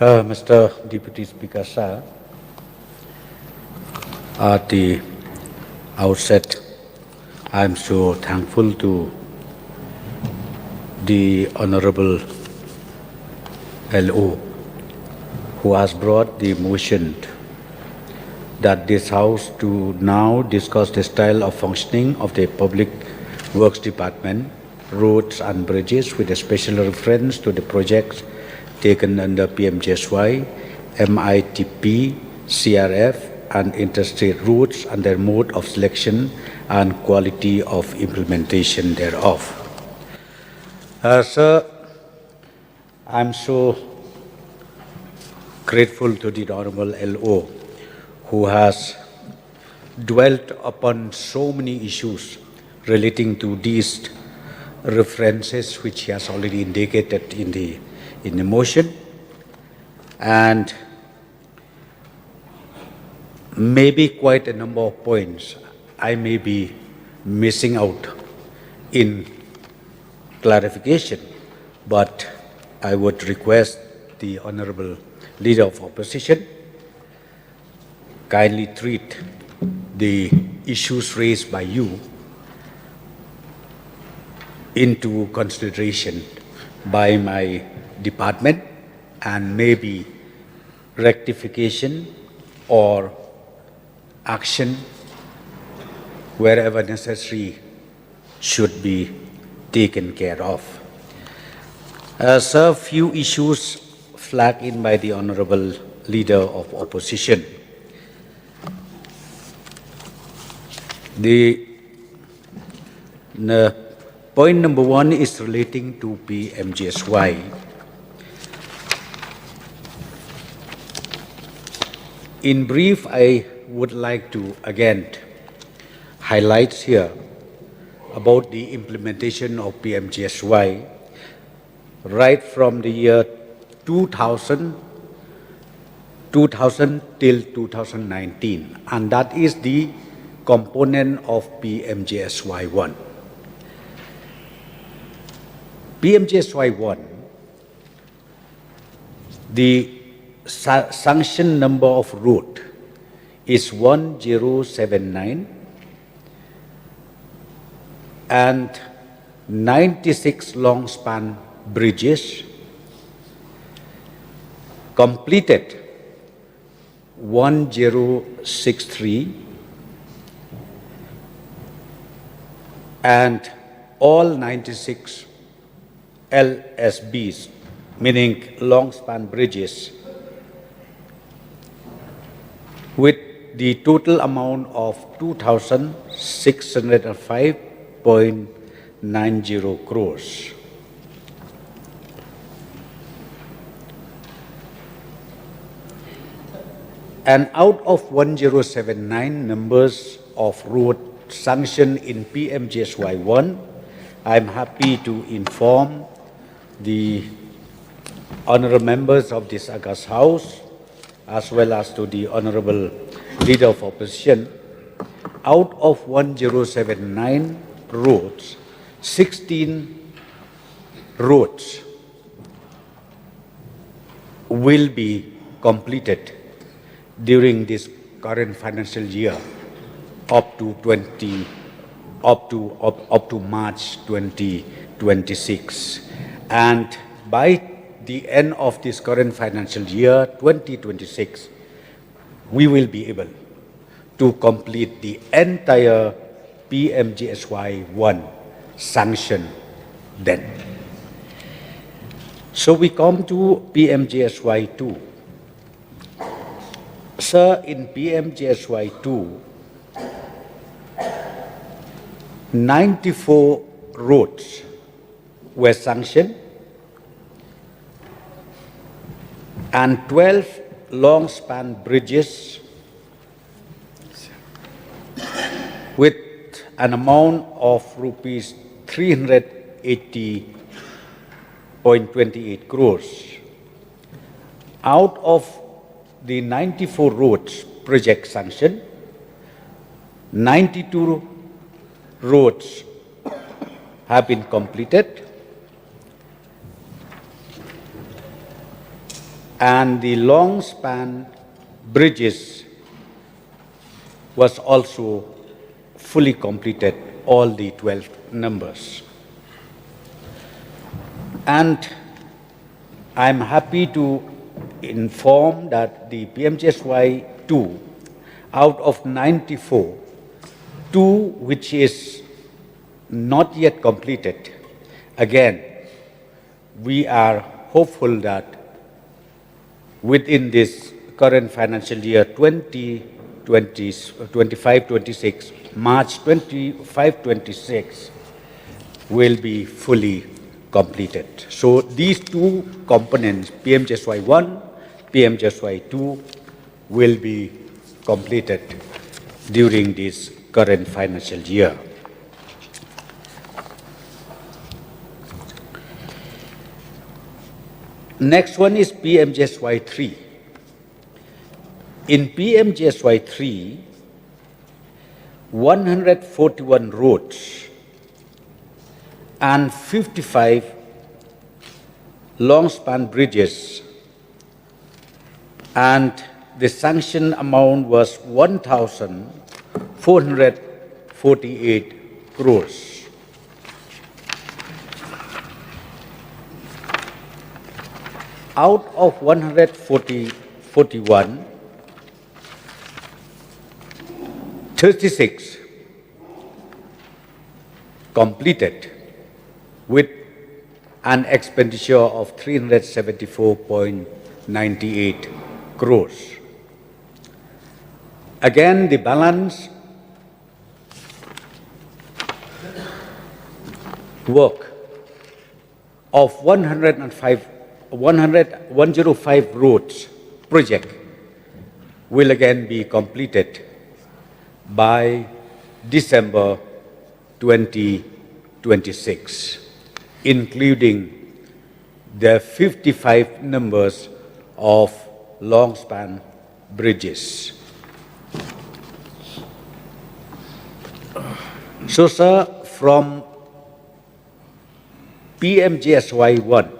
Mr. Deputy Speaker, sir, at the outset, I'm so thankful to the Honorable LO who has brought the motion that this House to now discuss the style of functioning of the Public Works Department, roads and bridges with a special reference to the projects taken under PMGSY, MITP, CRF and interstate routes and their mode of selection and quality of implementation thereof. Sir, I'm so grateful to the Honorable LO who has dwelt upon so many issues relating to these references which he has already indicated in the motion, and maybe quite a number of points I may be missing out in clarification, but I would request the Honorable Leader of Opposition kindly treat the issues raised by you into consideration by my department, and maybe rectification or action wherever necessary should be taken care of. Sir, few issues flagged in by the Honorable Leader of Opposition. The point number one is relating to PMGSY. In brief, I would like to again highlight here about the implementation of PMGSY right from the year 2000 till 2019, and that is the component of PMGSY1. PMGSY1, the sanction number of route is 1079 and 96 long span bridges, completed 1063, and all 96 LSBs, meaning long span bridges, with the total amount of 2,605.90 crores. And out of 1079 numbers of road sanctioned in PMGSY1, I'm happy to inform the honorable members of this August House, as well as to the Honorable Leader of Opposition, out of 1079 roads, 16 roads will be completed during this current financial year up to March 2026, and by the end of this current financial year 2026 we will be able to complete the entire PMGSY1 sanction then. So we come to PMGSY2. Sir, in PMGSY2, 94 roads were sanctioned and 12 long span bridges with an amount of rupees 380.28 crores. Out of the 94 roads project sanction, 92 roads have been completed and the long span bridges was also fully completed, all the 12 numbers. And I'm happy to inform that the PMGSY 2, out of 94, 2 which is not yet completed, again, we are hopeful that within this current financial year 25-26, March 25-26 will be fully completed. So these two components, PMGSY 1, PMGSY 2, will be completed during this current financial year. Next one is PMGSY 3. In PMGSY 3, 141 roads and 55 long span bridges, and the sanction amount was 1,448 crores. Out of 141, 36 completed with an expenditure of 374.98 crores. Again, the balance work of 105 roads project will again be completed by December 2026, including the 55 numbers of long span bridges. So, sir, from PMGSY 1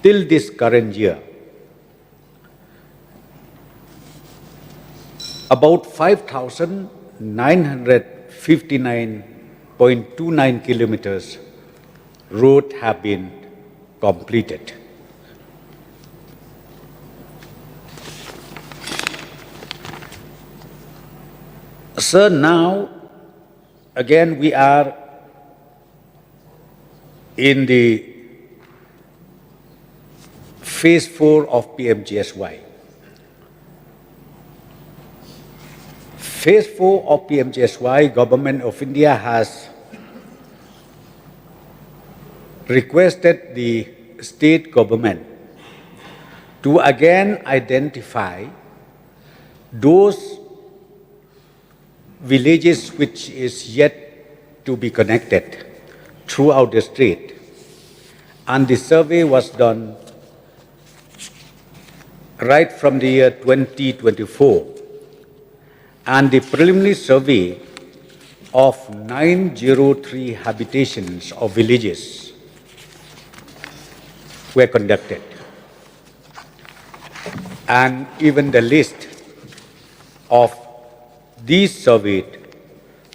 till this current year, about 5,959.29 kilometers road have been completed. Sir, now again we are in the phase 4 of PMGSY. Phase 4 of PMGSY, Government of India has requested the state government to again identify those villages which is yet to be connected throughout the state. And the survey was done right from the year 2024. And the preliminary survey of 903 habitations of villages were conducted. And even the list of these surveyed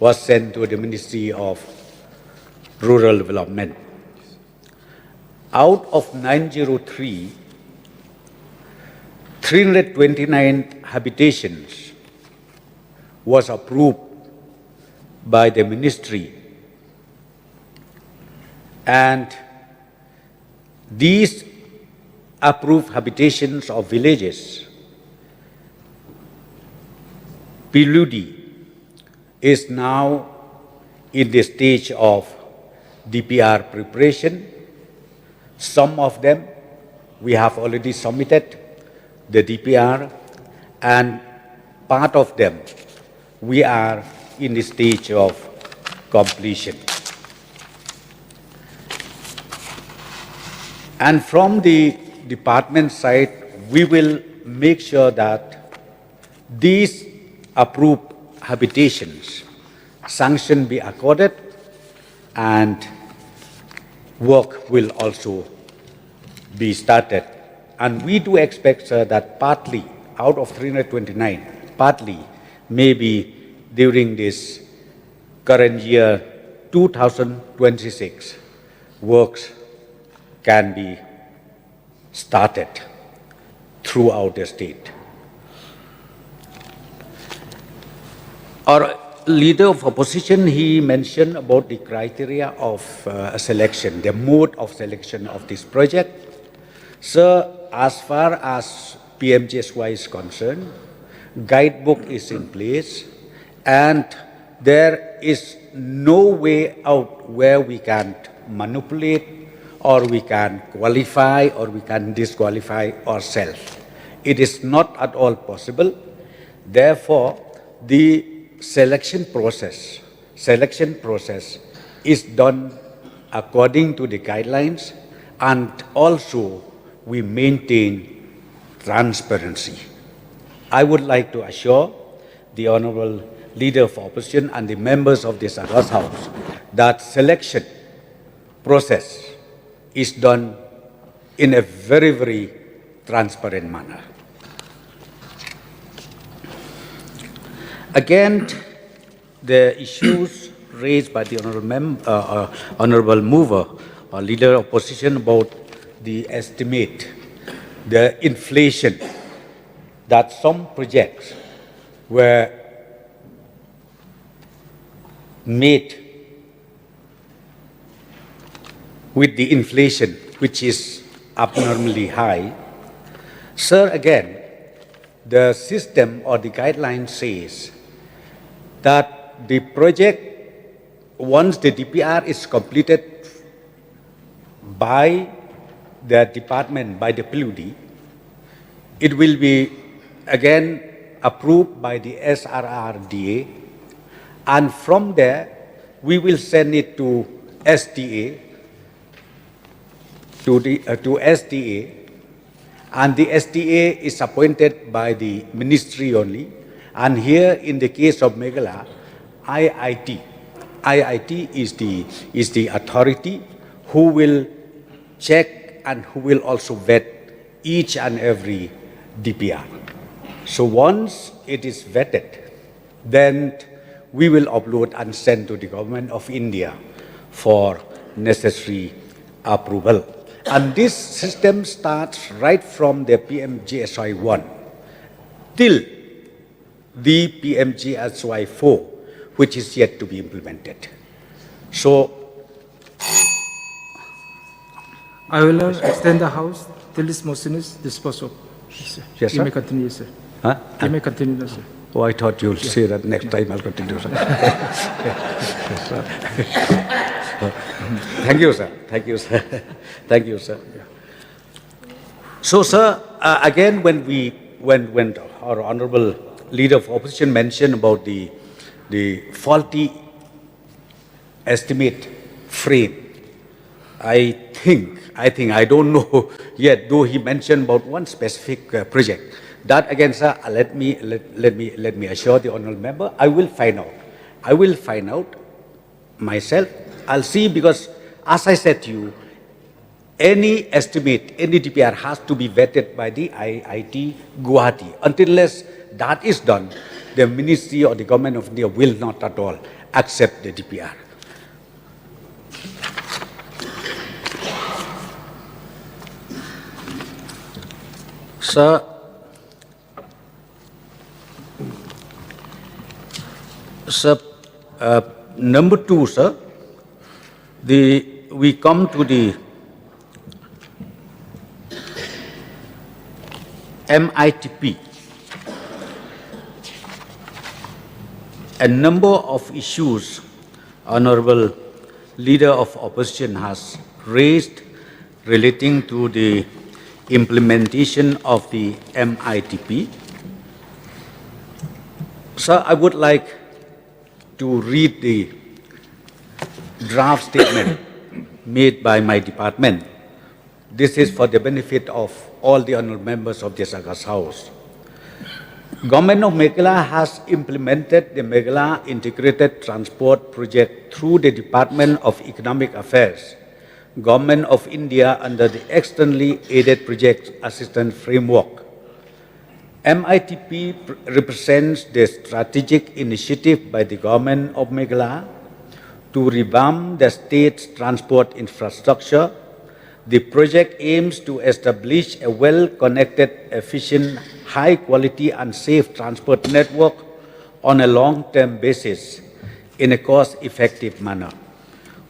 was sent to the Ministry of Rural Development. Out of 903, 329 habitations was approved by the ministry, and these approved habitations of villages, Piludi is now in the stage of DPR preparation. Some of them we have already submitted the DPR, and part of them we are in the stage of completion. And from the department side, we will make sure that these approved habitations sanction be accorded, and work will also be started And we do expect, sir, that partly out of 329, partly maybe during this current year 2026, works can be started throughout the state. Our leader of opposition, he mentioned about the criteria of selection, the mode of selection of this project. Sir, as far as PMGSY is concerned, guidebook is in place and there is no way out where we can manipulate or we can qualify or we can disqualify ourselves. It is not at all possible. Therefore, the selection process is done according to the guidelines, and also we maintain transparency. I would like to assure the Honorable Leader of Opposition and the members of this August House that selection process is done in a very, very transparent manner. Again, the issues raised by the Honorable Mover or Leader of Opposition about the estimate, the inflation, that some projects were made with the inflation, which is abnormally high. Sir, again, the system or the guideline says that the project, once the DPR is completed by the department, by the PUD, it will be again approved by the SRRDA, and from there we will send it to SDA, to SDA, and the SDA is appointed by the ministry only. And here, in the case of Meghalaya, IIT is the authority who will check and who will also vet each and every DPR. So once it is vetted, then we will upload and send to the Government of India for necessary approval. And this system starts right from the PMGSY 1 till the PMGSY 4, which is yet to be implemented. So I will extend the House till this motion is disposed of. Yes, You sir. may continue, sir. Huh? You may continue, sir. Oh, I thought you'll say that next time I'll continue, sir. Thank you, sir. Thank you, sir. Thank you, sir. So, sir, again, when our Honorable Leader of Opposition mentioned about the faulty estimate frame, I think, I don't know yet, though he mentioned about one specific project. That again, sir, let me assure the honourable member, I will find out. I will find out myself. I'll see, because as I said to you, any estimate, any DPR has to be vetted by the IIT Guwahati. Unless that is done, the Ministry or the Government of India will not at all accept the DPR. Sir, number two, sir, we come to the MITP. A number of issues Honorable Leader of Opposition has raised relating to the implementation of the MITP. Sir, I would like to read the draft statement made by my department. This is for the benefit of all the honourable members of this August House. Government of Meghalaya has implemented the Meghalaya Integrated Transport Project through the Department of Economic Affairs Government of India under the Externally Aided Project Assistance Framework. MITP represents the strategic initiative by the Government of Meghalaya to revamp the state's transport infrastructure. The project aims to establish a well-connected, efficient, high-quality and safe transport network on a long-term basis in a cost-effective manner,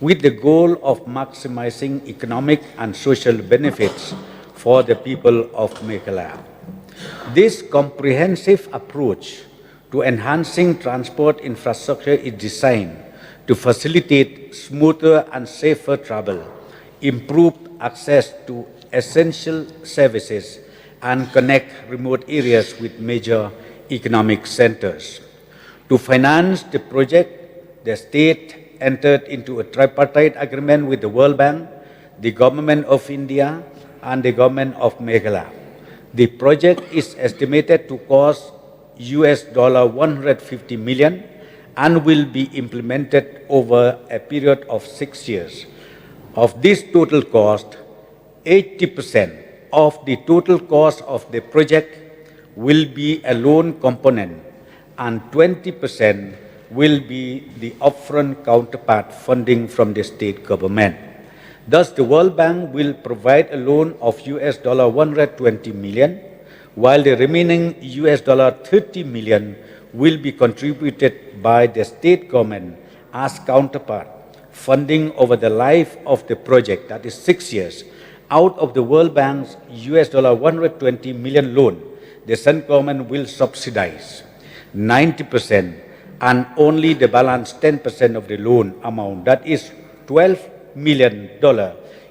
with the goal of maximizing economic and social benefits for the people of Meghalaya. This comprehensive approach to enhancing transport infrastructure is designed to facilitate smoother and safer travel, improve access to essential services, and connect remote areas with major economic centers. To finance the project, the state entered into a tripartite agreement with the World Bank, the Government of India, and the Government of Meghalaya. The project is estimated to cost $150 million and will be implemented over a period of 6 years. Of this total cost, 80% of the total cost of the project will be a loan component and 20% will be the upfront counterpart funding from the state government. Thus, the World Bank will provide a loan of $120 million, while the remaining $30 million will be contributed by the state government as counterpart funding over the life of the project, that is 6 years. Out of the World Bank's $120 million loan, the central government will subsidize 90% and only the balance 10% of the loan amount, that is $12 million,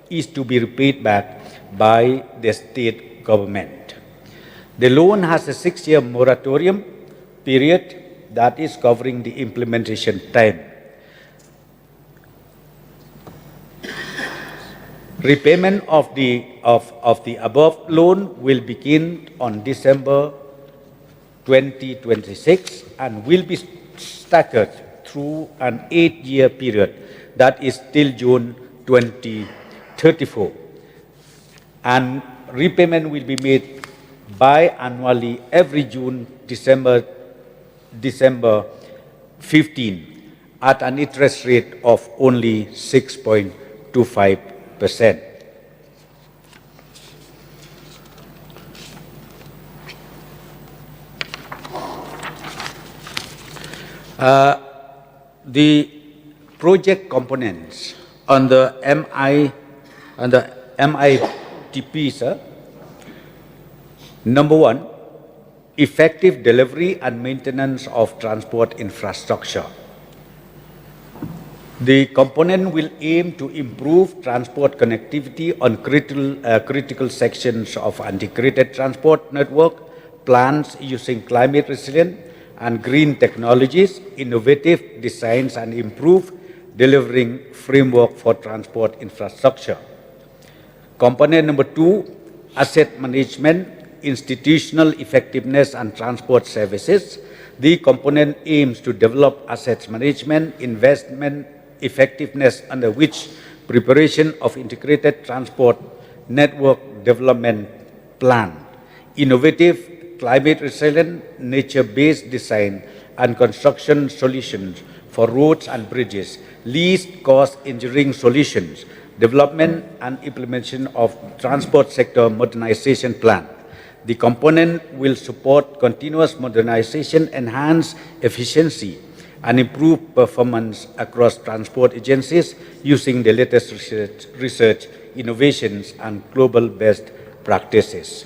is to be repaid back by the state government. The loan has a 6-year moratorium period that is covering the implementation time. Repayment of the above loan will begin on December 2026 and will be staggered through an 8-year period, that is till June 2034. And repayment will be made biannually every December 15 at an interest rate of only 6.25%. The project components on the MITP, sir. Number one, effective delivery and maintenance of transport infrastructure. The component will aim to improve transport connectivity on critical sections of integrated transport network, plans using climate resilient and green technologies, innovative designs, and improve delivering framework for transport infrastructure. Component number two, asset management, institutional effectiveness, and transport services. The component aims to develop assets management, investment effectiveness, under which preparation of integrated transport network development plan, innovative climate resilient, nature-based design and construction solutions for roads and bridges, least cost engineering solutions, development and implementation of transport sector modernization plan. The component will support continuous modernization, enhance efficiency, and improve performance across transport agencies using the latest research, innovations, and global best practices.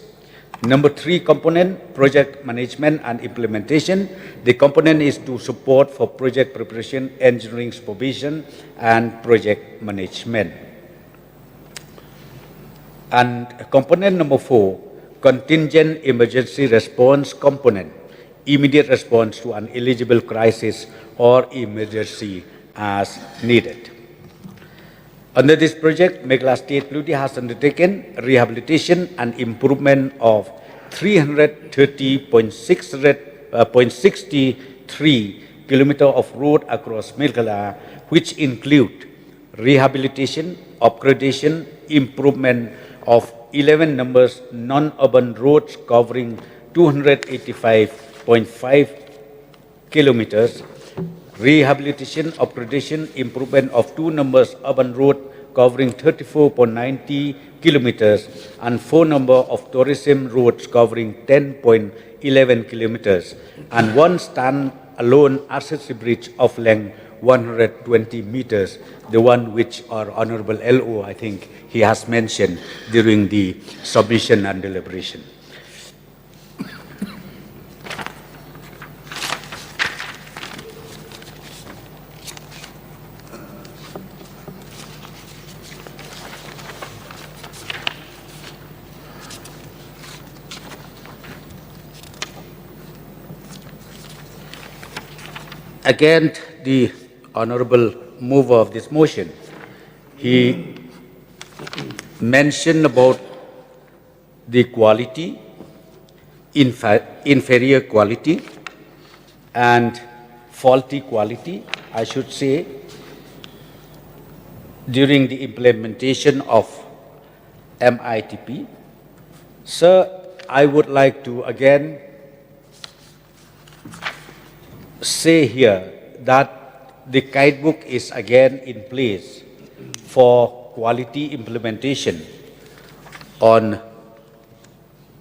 Number three component, project management and implementation. The component is to support for project preparation, engineering supervision, and project management. And component number four, contingent emergency response component, immediate response to an eligible crisis or emergency as needed. Under this project, Meghalaya State Police has undertaken rehabilitation and improvement of 330.63 kilometers of road across Meghalaya, which include rehabilitation, upgradation, improvement of 11 numbers non-urban roads covering 285.5 kilometers, rehabilitation, upgradation, improvement of 2 numbers urban road covering 34.90 kilometers, and 4 number of tourism roads covering 10.11 kilometers, and 1 stand-alone accessory bridge of length 120 meters, the one which our Honorable LO, I think, he has mentioned during the submission and deliberation. Again, the Honorable mover of this motion, he mentioned about the quality, inferior quality, and faulty quality, I should say, during the implementation of MITP. Sir, I would like to again say here that the guidebook is again in place for quality implementation on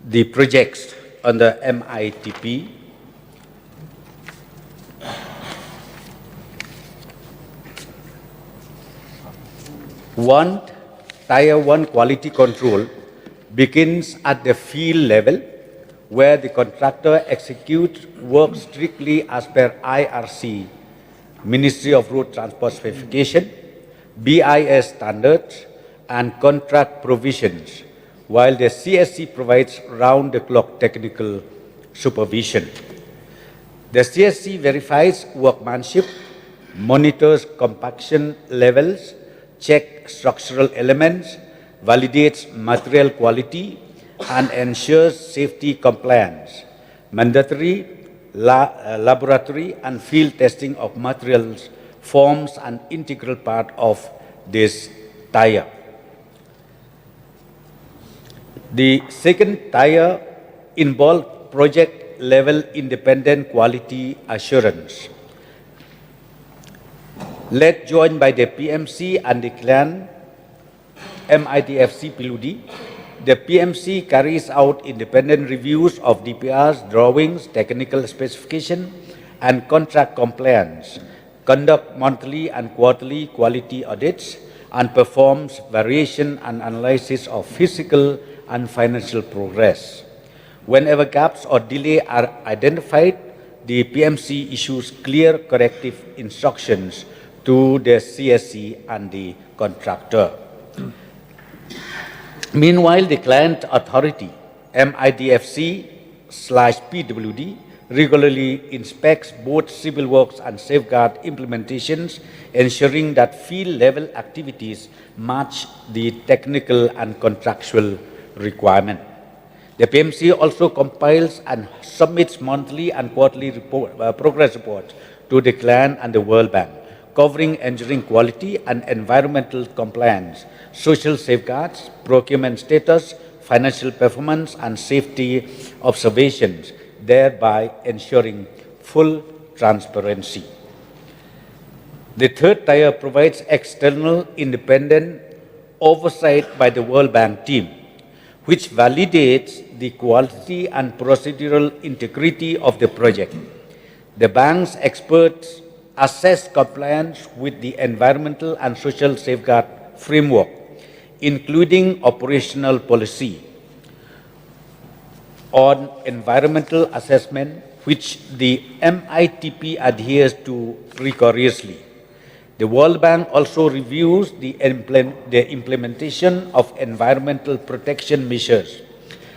the projects under MITP. Tier 1 quality control begins at the field level, where the contractor executes work strictly as per IRC, Ministry of Road Transport specification, BIS standards, and contract provisions, while the CSC provides round-the-clock technical supervision. The CSC verifies workmanship, monitors compaction levels, checks structural elements, validates material quality, and ensures safety compliance. Mandatory laboratory and field testing of materials forms an integral part of this tier. The second tier involves project-level independent quality assurance. Led joined by the PMC and the CLAN, MIDFC PLUD, the PMC carries out independent reviews of DPRs, drawings, technical specification, and contract compliance, conduct monthly and quarterly quality audits, and performs variation and analysis of physical and financial progress. Whenever gaps or delay are identified, the PMC issues clear corrective instructions to the CSC and the contractor. Meanwhile, the client authority, MIDFC/PWD, regularly inspects both civil works and safeguard implementations, ensuring that field-level activities match the technical and contractual requirement. The PMC also compiles and submits monthly and quarterly progress reports to the client and the World Bank, covering engineering quality and environmental compliance, social safeguards, procurement status, financial performance, and safety observations, thereby ensuring full transparency. The third tier provides external independent oversight by the World Bank team, which validates the quality and procedural integrity of the project. The bank's experts assess compliance with the environmental and social safeguard framework, including operational policy on environmental assessment, which the MITP adheres to rigorously. The World Bank also reviews the implementation of environmental protection measures,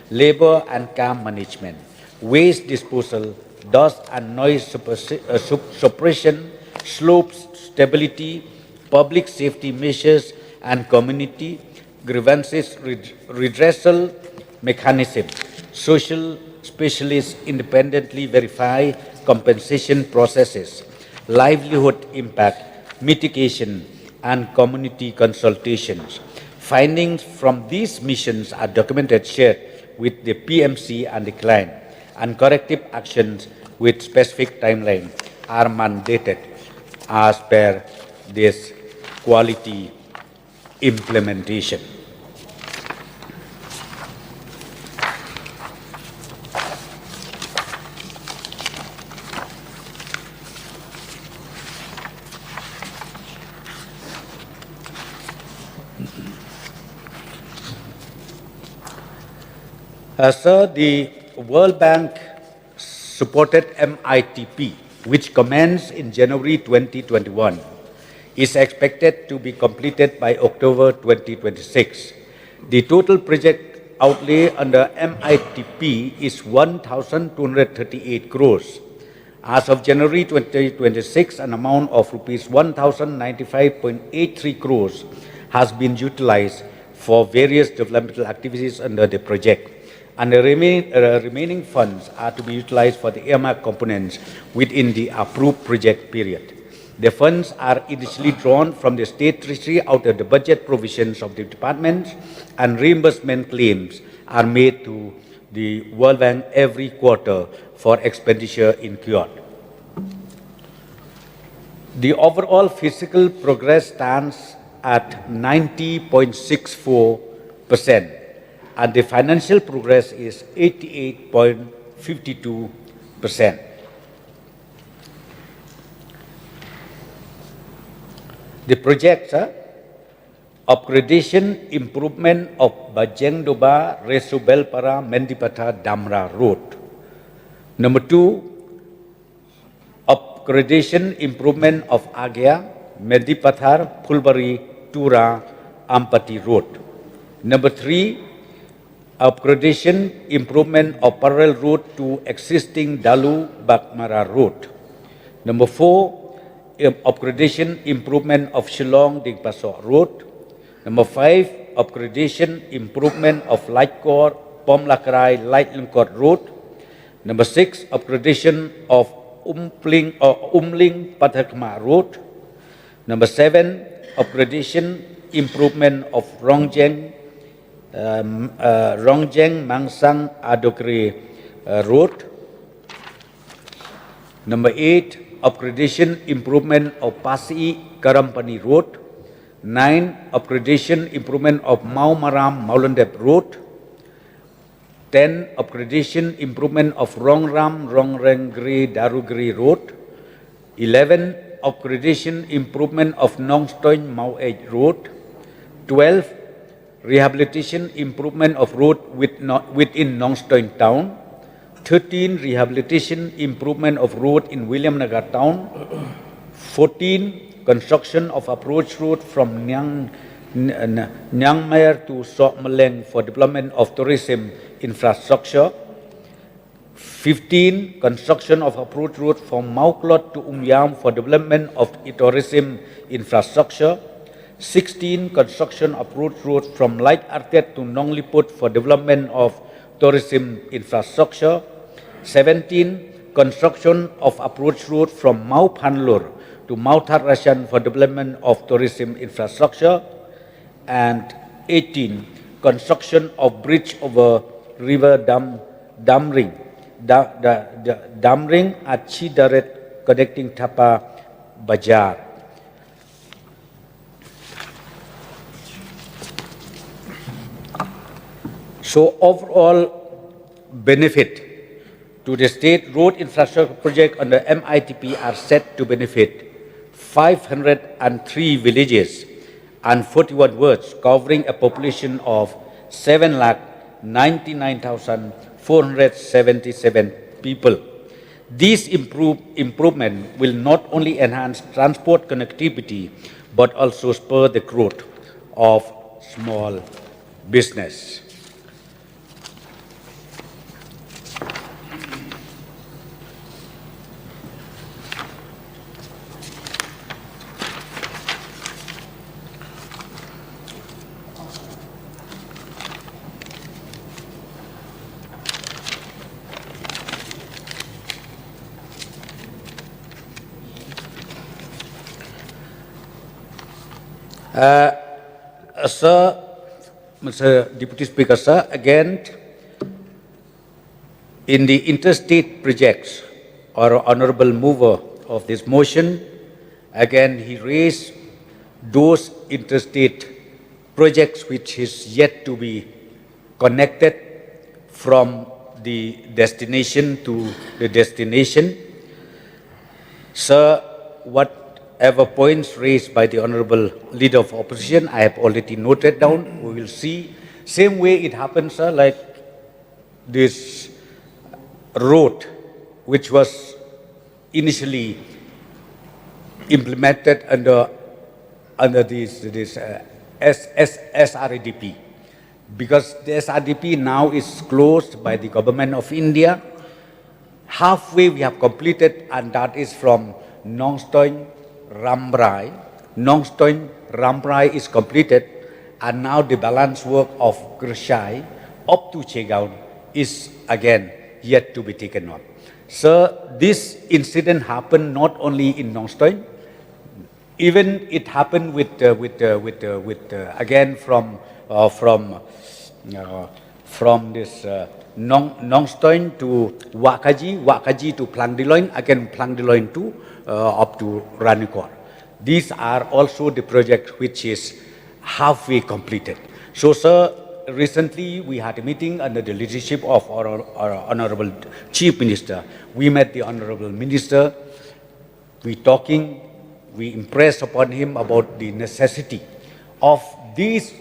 labor and camp management, waste disposal, dust and noise suppression, slopes stability, public safety measures, and community grievances redressal mechanism. Social specialists independently verify compensation processes, livelihood impact, mitigation, and community consultations. Findings from these missions are documented, shared with the PMC and the client, and corrective actions with specific timeline are mandated as per this quality implementation. Sir, the World Bank supported MITP, which commenced in January 2021, is expected to be completed by October 2026. The total project outlay under MITP is 1,238 crores. As of January 2026, an amount of rupees 1,095.83 crores has been utilized for various developmental activities under the project, and the remaining funds are to be utilized for the earmark components within the approved project period. The funds are initially drawn from the state treasury out of the budget provisions of the department, and reimbursement claims are made to the World Bank every quarter for expenditure incurred. The overall physical progress stands at 90.64%, and the financial progress is 88.52%. The projects upgradation improvement of Bajeng Doba, Resu Belpara, Mendipata, Damra Road. Number 2, upgradation improvement of Agya, Medipathar, Pulbari, Tura, Ampati Road. Number 3, upgradation improvement of parallel road to existing Dalu Bakmara Road. Number 4, upgradation improvement of Shillong Ding Pasok Road. Number 5, upgradation improvement of Lightcore, Pom Lakrai, Light Lungkot Road. Number 6, upgradation of Umling Pathakma Road. Number 7, upgradation improvement of Rongjeng Mangsang Adokri Road. Number 8, upgradation improvement of Pasi Karampani Road. 9, upgradation improvement of Mau Maram Maulendep Road. 10, upgradation improvement of Rongram Rongrengri Darugri Road. 11, upgradation improvement of Nongstoin Mau Edge Road. 12, rehabilitation improvement of road within Nongstoin Town. 13, rehabilitation improvement of road in William Nagar Town. 14, construction of approach road from Nyangmayer to Sok Meleng for development of tourism infrastructure. 15, construction of approach road from Mauklot to Umyam for development of tourism infrastructure. 16, construction approach road from Light Artet to Nongliput for development of tourism infrastructure. 17, construction of approach road from Mau Phanlur to Mau That Rashan for development of tourism infrastructure. And 18, construction of bridge over river Damring at Chidaret connecting Tapa Bajar. So overall benefit to the state road infrastructure project under MITP are set to benefit 503 villages and 41 wards covering a population of 7,99,477 people. This improvement will not only enhance transport connectivity but also spur the growth of small business. Sir, Mr. Deputy Speaker, sir, again, in the interstate projects, our honorable mover of this motion, again, he raised those interstate projects which is yet to be connected from the destination to the destination. Sir, whatever points raised by the Honorable Leader of Opposition, I have already noted down. We will see. Same way it happens, sir, like this road, which was initially implemented under this SRDP. Because the SRDP now is closed by the government of India. Halfway we have completed, and that is from Nongstoin, Rambrai. Nongstoin, Rambrai is completed, and now the balance work of Kershai up to Chegaon is again yet to be taken up. So this incident happened not only in Nongstoin, even it happened again from this Nongstoin to Wakaji, Wakaji to Plangdiloin, again Plangdiloin to up to Ranikor. These are also the projects which is halfway completed. So, sir, recently we had a meeting under the leadership of our Honorable Chief Minister. We met the Honorable Minister. We talking. We impressed upon him about the necessity of this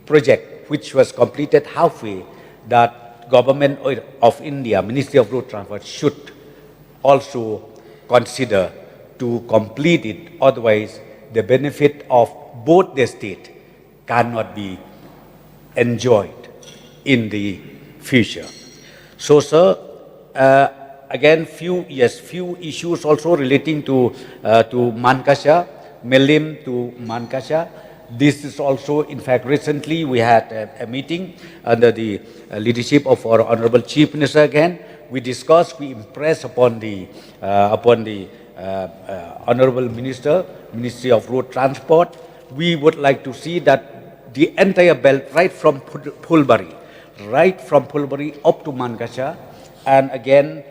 project, which was completed halfway, that Government of India, Ministry of Road Transport, should also consider to complete it. Otherwise, the benefit of both the state cannot be enjoyed in the future. So, sir, again, few issues also relating to Mankasha, Melim to Mankasha. This is also, in fact, recently we had a meeting under the leadership of our Honorable Chief Minister again. We discussed, we impressed upon the Honorable Minister, Ministry of Road Transport. We would like to see that the entire belt, right from Phulbari up to Mankasha, and again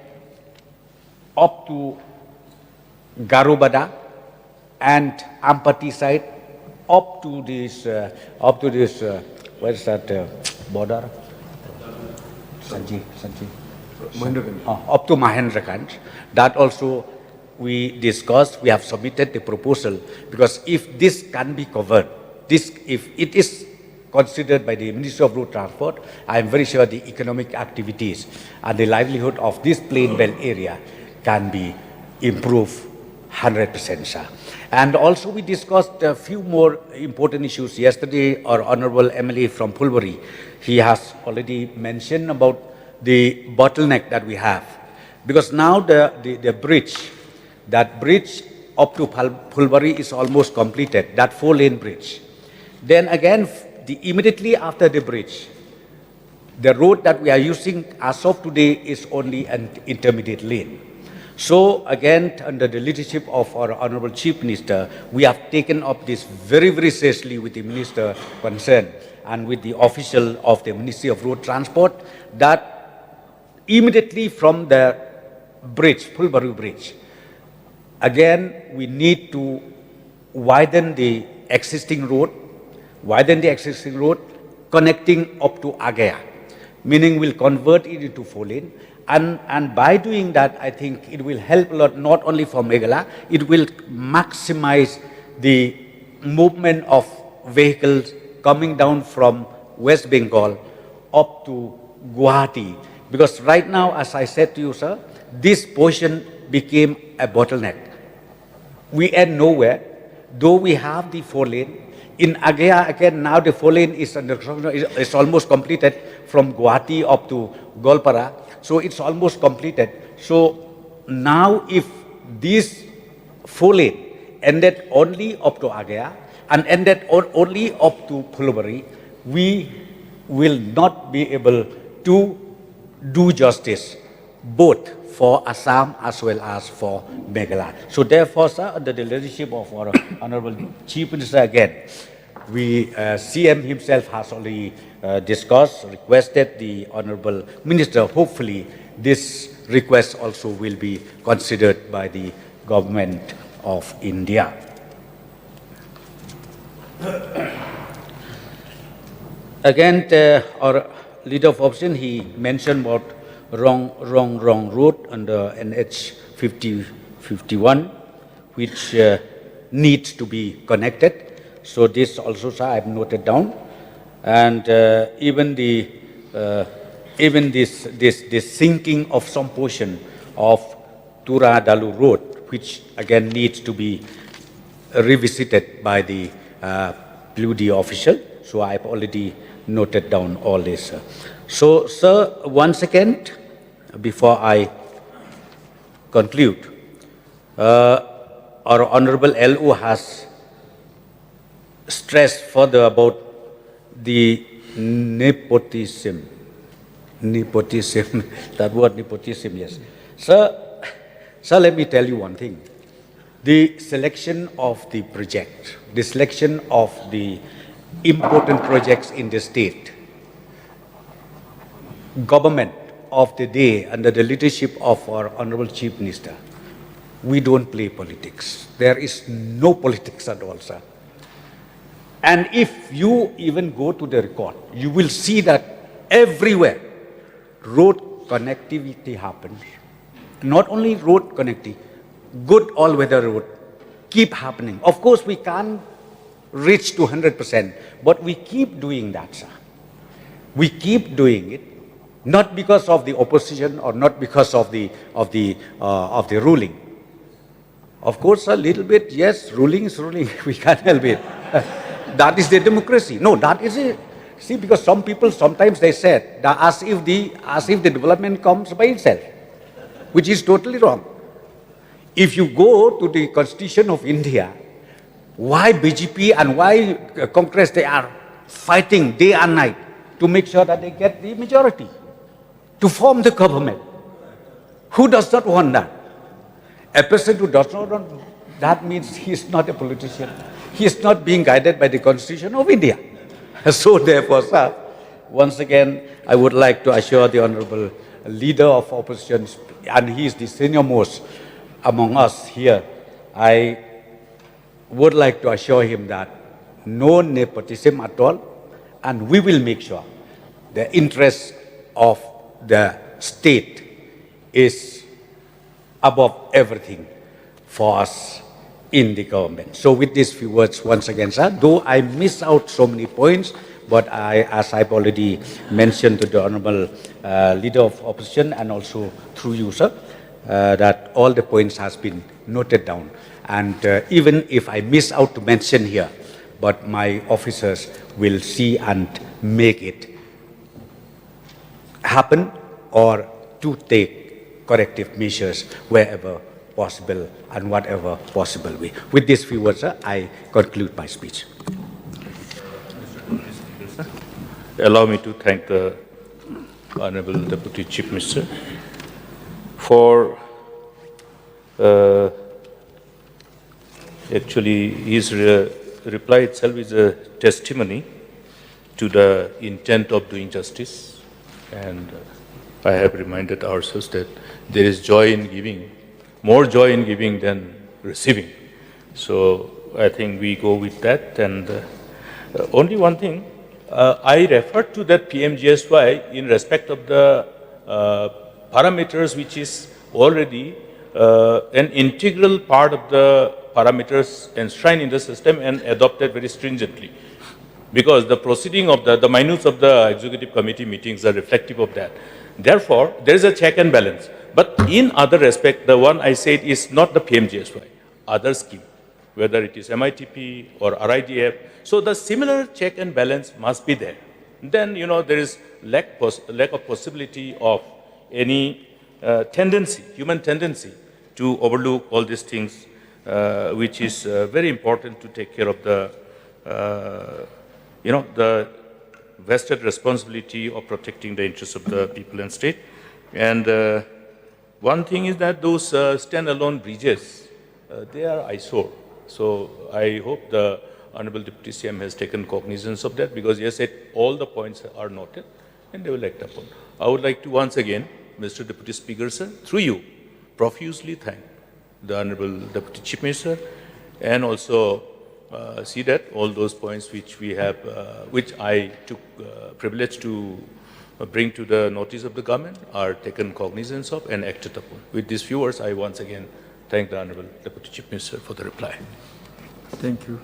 up to Garubada and Ampati side, up to this where is that border? Sanji. Up to Mahendraganj. That also we discussed. We have submitted the proposal, because if this can be covered, if it is considered by the Ministry of Road Transport, I am very sure the economic activities and the livelihood of this plain belt area can be improved 100%, sir. And also we discussed a few more important issues. Yesterday, our Honorable MLA from Phulbari, he has already mentioned about the bottleneck that we have. Because now the bridge, that bridge up to Phulbari is almost completed, that 4-lane bridge. Then again, immediately after the bridge, the road that we are using as of today is only an intermediate lane. So again, under the leadership of our Honorable Chief Minister, we have taken up this very, very seriously with the Minister concerned and with the official of the Ministry of Road Transport, that immediately from the bridge, Phulbari Bridge, again, we need to widen the existing road, connecting up to Agaya, meaning we'll convert it into 4-lane. And by doing that, I think it will help a lot, not only for Meghalaya, it will maximize the movement of vehicles coming down from West Bengal up to Guwahati. Because right now, as I said to you, sir, this portion became a bottleneck. We end nowhere, though we have the 4-lane. In Agaya, again, now the 4-lane is under construction, it's almost completed from Guwahati up to Golpara. So it's almost completed. So now if this 4-lane ended only up to Agaya and ended only up to Phulbari, we will not be able to do justice both for Assam as well as for Meghalaya. So therefore, sir, under the leadership of our Honorable Chief Minister again, CM himself has already discussed, requested the Honorable Minister. Hopefully, this request also will be considered by the Government of India. Again, our leader of opposition, he mentioned about wrong road under NH 51, which needs to be connected. So this also, sir, I've noted down, and even this sinking of some portion of Tura Dalu Road, which again needs to be revisited by the PUD official. So I've already noted down all this. So, sir, once again, before I conclude, our Honorable LO has stressed further about the nepotism, that word nepotism, yes. Sir, let me tell you one thing. The selection of the project, the selection of the important projects in the state, government of the day under the leadership of our Honorable Chief Minister, we don't play politics. There is no politics at all, sir. And if you even go to the record, you will see that everywhere road connectivity happens. Not only road connectivity, good all-weather road keep happening. Of course, we can't reach to 100%, but we keep doing that, sir. We keep doing it, not because of the opposition or not because of the ruling. Of course, a little bit, yes, ruling is ruling. We can't help it. That is the democracy. No, that is it. See, because some people sometimes they said that as if the development comes by itself, which is totally wrong. If you go to the Constitution of India, why BJP and why Congress, they are fighting day and night to make sure that they get the majority, to form the government. Who does not want that? A person who does not want that means he is not a politician. He is not being guided by the Constitution of India. So therefore, sir, once again, I would like to assure the Honorable Leader of Opposition, and he is the senior most among us here, I would like to assure him that no nepotism at all, and we will make sure the interest of the state is above everything for us in the government. So with these few words, once again, sir, though I miss out so many points, but as I've already mentioned to the Honorable Leader of Opposition and also through you, sir, that all the points has been noted down. And even if I miss out to mention here, but my officers will see and make it happen or to take corrective measures wherever possible and whatever possible way. With these few words, sir, I conclude my speech. Allow me to thank the Honorable Deputy Chief Minister for actually his reply itself is a testimony to the intent of doing justice, and I have reminded ourselves that there is joy in giving, more joy in giving than receiving. So I think we go with that. And only one thing, I referred to that PMGSY in respect of the parameters which is already an integral part of the parameters enshrined in the system and adopted very stringently. Because the proceeding of the minutes of the executive committee meetings are reflective of that. Therefore, there is a check and balance. But in other respect, the one I said is not the PMGSY, other scheme, whether it is MITP or RIDF. So the similar check and balance must be there. Then, you know, there is lack of possibility of any tendency, human tendency to overlook all these things, which is very important to take care of the, the vested responsibility of protecting the interests of the people and state. And one thing is that those standalone bridges, they are eyesore. So I hope the Honorable Deputy CM has taken cognizance of that because yes, all the points are noted and they will act upon. I would like to once again, Mr. Deputy Speaker, sir, through you, profusely thank the Honorable Deputy Chief Minister and also see that all those points which we have, which I took privilege to bring to the notice of the government are taken cognizance of and acted upon. With these few words, I once again thank the Honorable Deputy Chief Minister for the reply. Thank you.